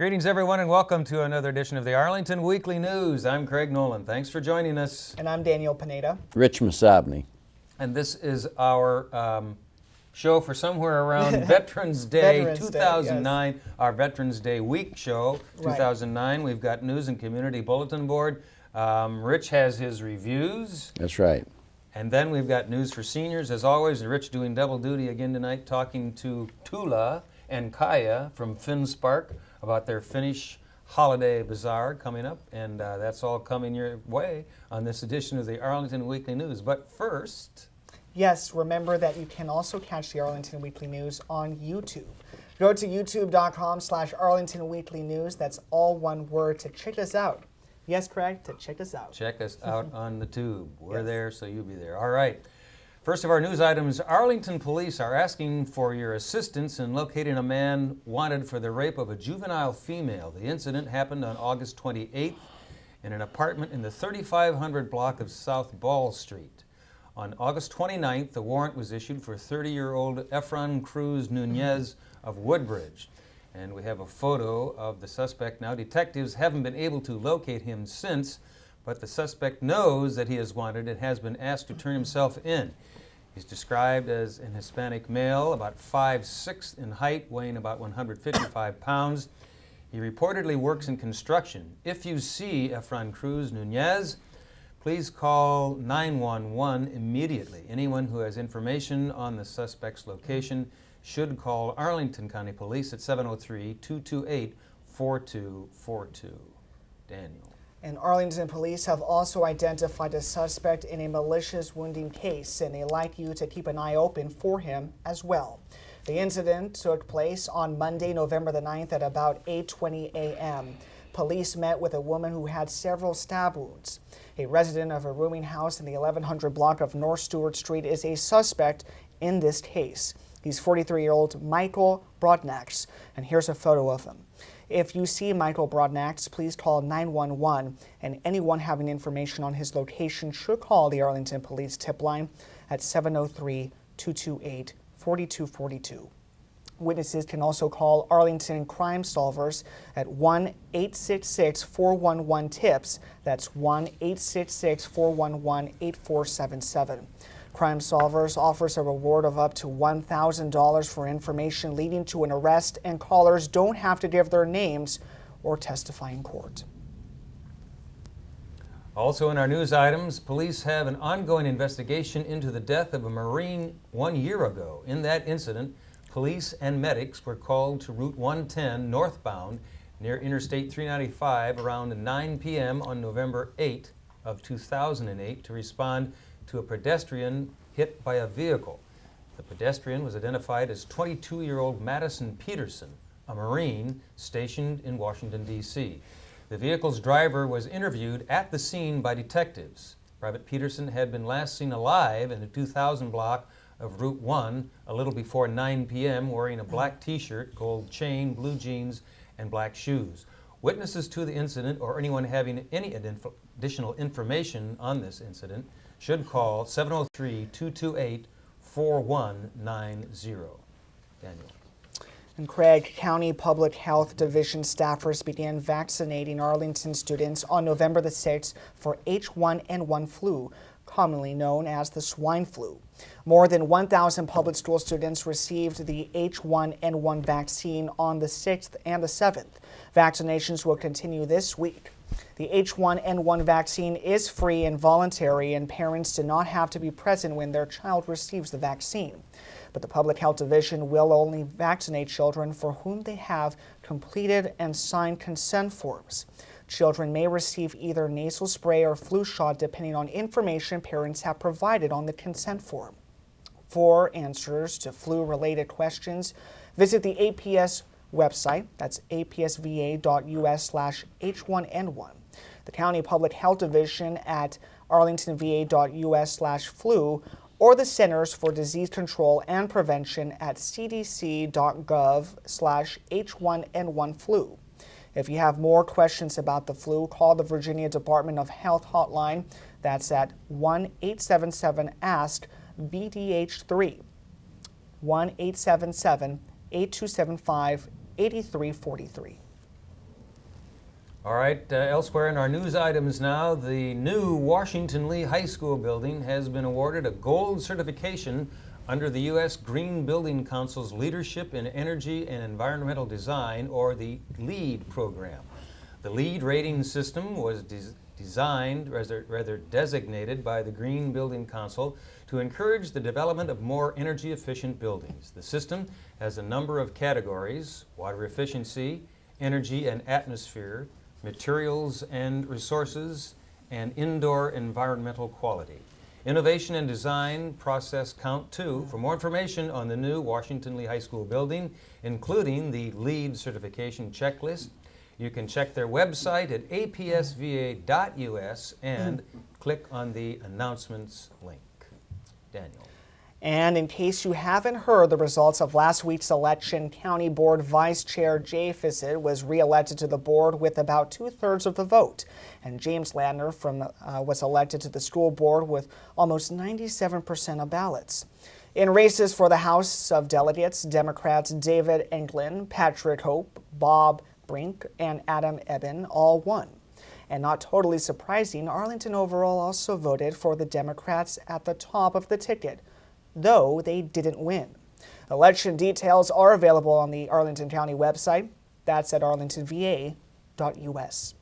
Greetings, everyone, and welcome to another edition of the Arlington Weekly News. I'm Craig Nolan. Thanks for joining us. And I'm Daniel Pineda. Rich Masabny. And this is our show for somewhere around Veterans Day 2009, yes. Our Veterans Day Week show, 2009. Right. We've got News and Community Bulletin Board. Rich has his reviews. That's right. And then we've got news for seniors, as always, and Rich doing double duty again tonight, talking to Tula and Kaya from FinSpark about their Finnish Holiday Bazaar coming up, and that's all coming your way on this edition of the Arlington Weekly News. But first... Yes, remember that you can also catch the Arlington Weekly News on YouTube. Go to youtube.com/Arlington Weekly News. That's all one word to check us out. Yes, Craig, to check us out. Check us out on the tube. We're there, so you'll be there. All right. First of our news items, Arlington police are asking for your assistance in locating a man wanted for the rape of a juvenile female. The incident happened on August 28th in an apartment in the 3500 block of South Ball Street. On August 29th, the warrant was issued for 30-year-old Efron Cruz Nunez of Woodbridge. And we have a photo of the suspect now. Detectives haven't been able to locate him since, but the suspect knows that he is wanted and has been asked to turn himself in. He's described as an Hispanic male, about 5'6" in height, weighing about 155 pounds. He reportedly works in construction. If you see Efron Cruz Nunez, please call 911 immediately. Anyone who has information on the suspect's location should call Arlington County Police at 703-228-4242. Daniel. And Arlington police have also identified a suspect in a malicious wounding case, and they'd like you to keep an eye open for him as well. The incident took place on Monday, November the 9th at about 8:20 a.m. Police met with a woman who had several stab wounds. A resident of a rooming house in the 1100 block of North Stewart Street is a suspect in this case. He's 43-year-old Michael Brodnax, and here's a photo of him. If you see Michael Brodnax, please call 911, and anyone having information on his location should call the Arlington Police tip line at 703-228-4242. Witnesses can also call Arlington Crime Solvers at 1-866-411-TIPS. That's 1-866-411-8477. Crime Solvers offers a reward of up to $1,000 for information leading to an arrest, and callers don't have to give their names or testify in court. Also in our news items, police have an ongoing investigation into the death of a Marine 1 year ago. In that incident, police and medics were called to Route 110 northbound near Interstate 395 around 9 p.m. on November 8 of 2008 to respond to a pedestrian hit by a vehicle. The pedestrian was identified as 22-year-old Madison Peterson, a Marine stationed in Washington, D.C. The vehicle's driver was interviewed at the scene by detectives. Private Peterson had been last seen alive in the 2000 block of Route 1 a little before 9 p.m. wearing a black t-shirt, gold chain, blue jeans, and black shoes. Witnesses to the incident or anyone having any additional information on this incident should call 703-228-4190. Daniel. And Craig, County Public Health Division staffers began vaccinating Arlington students on November the 6th for H1N1 flu, commonly known as the swine flu. More than 1,000 public school students received the H1N1 vaccine on the 6th and the 7th. Vaccinations will continue this week. The H1N1 vaccine is free and voluntary, and parents do not have to be present when their child receives the vaccine. But the Public Health Division will only vaccinate children for whom they have completed and signed consent forms. Children may receive either nasal spray or flu shot depending on information parents have provided on the consent form. For answers to flu-related questions, visit the APS website. That's apsva.us/H1N1. The County Public Health Division at arlingtonva.us/flu, or the Centers for Disease Control and Prevention at cdc.gov/H1N1 flu. If you have more questions about the flu, call the Virginia Department of Health hotline. That's at 1-877-ASK-BDH3, 1-877-8275-8343. All right, elsewhere in our news items now, the new Washington Lee High School building has been awarded a gold certification under the U.S. Green Building Council's Leadership in Energy and Environmental Design, or the LEED program. The LEED rating system was designated by the Green Building Council to encourage the development of more energy efficient buildings. The system has a number of categories: water efficiency, energy and atmosphere, materials and resources, and indoor environmental quality. Innovation and design process count too. For more information on the new Washington Lee High School building, including the LEED certification checklist, you can check their website at apsva.us and click on the announcements link. Daniel. And in case you haven't heard the results of last week's election, County Board Vice Chair Jay Fissett was re-elected to the board with about 2/3 of the vote. And James Ladner was elected to the school board with almost 97% of ballots. In races for the House of Delegates, Democrats David Englund, Patrick Hope, Bob Brink, and Adam Eben all won. And not totally surprising, Arlington overall also voted for the Democrats at the top of the ticket, though they didn't win. Election details are available on the Arlington County website. That's at arlingtonva.us.